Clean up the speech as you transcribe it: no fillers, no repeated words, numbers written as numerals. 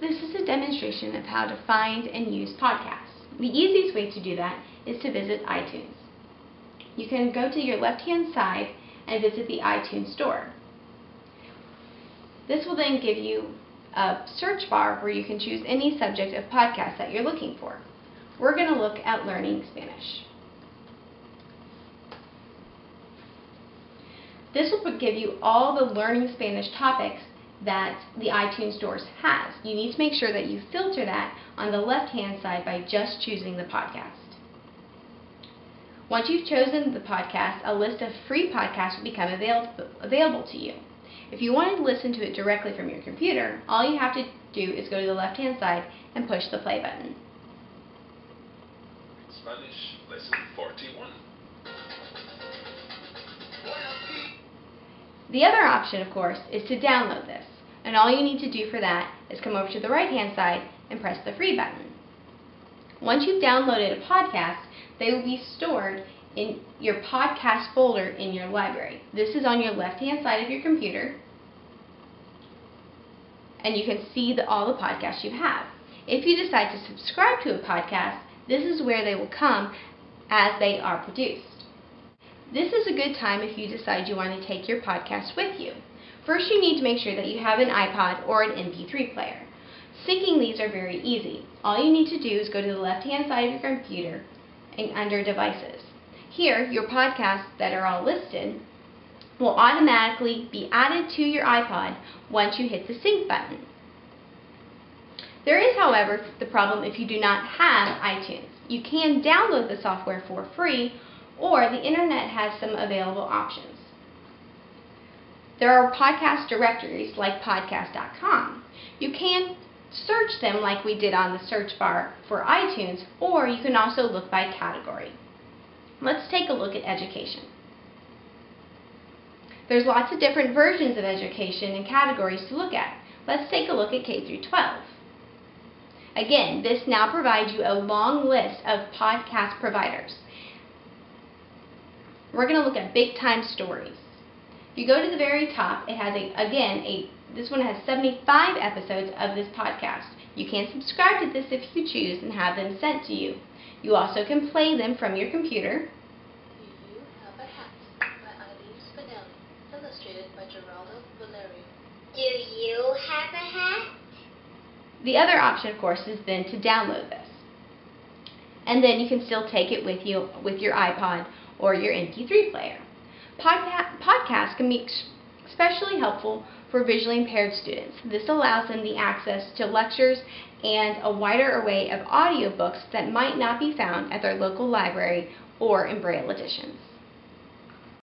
This is a demonstration of how to find and use podcasts. The easiest way to do that is to visit iTunes. You can go to your left-hand side and visit the iTunes store. This will then give you a search bar where you can choose any subject of podcast that you're looking for. We're going to look at learning Spanish. This will give you all the learning Spanish topics that the iTunes store has. You need to make sure that you filter that on the left-hand side by just choosing the podcast. Once you've chosen the podcast, a list of free podcasts will become available to you. If you want to listen to it directly from your computer, all you have to do is go to the left-hand side and push the play button. Spanish Lesson 41. The other option, of course, is to download this. And all you need to do for that is come over to the right-hand side and press the free button. Once you've downloaded a podcast, they will be stored in your podcast folder in your library. This is on your left-hand side of your computer, and you can see all the podcasts you have. If you decide to subscribe to a podcast, this is where they will come as they are produced. This is a good time if you decide you want to take your podcast with you. First, you need to make sure that you have an iPod or an MP3 player. Syncing these are very easy. All you need to do is go to the left-hand side of your computer and under Devices. Here, your podcasts that are all listed will automatically be added to your iPod once you hit the sync button. There is, however, the problem if you do not have iTunes. You can download the software for free, or the internet has some available options. There are podcast directories like podcast.com. You can search them like we did on the search bar for iTunes, or you can also look by category. Let's take a look at education. There's lots of different versions of education and categories to look at. Let's take a look at K through 12. Again, this now provides you a long list of podcast providers. We're going to look at big time stories. If you go to the very top, it has this one has 75 episodes of this podcast. You can subscribe to this if you choose and have them sent to you. You also can play them from your computer. Do You Have a Hat by Eileen Spinelli, illustrated by Geraldo Valerio. Do you have a hat? The other option, of course, is then to download this. And then you can still take it with you with your iPod or your MP3 player. Podcasts can be especially helpful for visually impaired students. This allows them the access to lectures and a wider array of audiobooks that might not be found at their local library or in Braille editions.